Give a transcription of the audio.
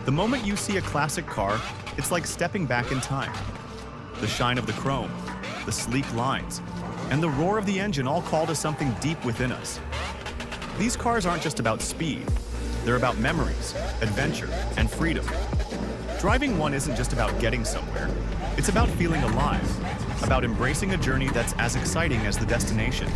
The moment you see a classic car, it's like stepping back in time. The shine of the chrome, the sleek lines, and the roar of the engine all call to something deep within us. These cars aren't just about speed. They're about memories, adventure, and freedom. Driving one isn't just about getting somewhere. It's about feeling alive, about embracing a journey that's as exciting as the destination.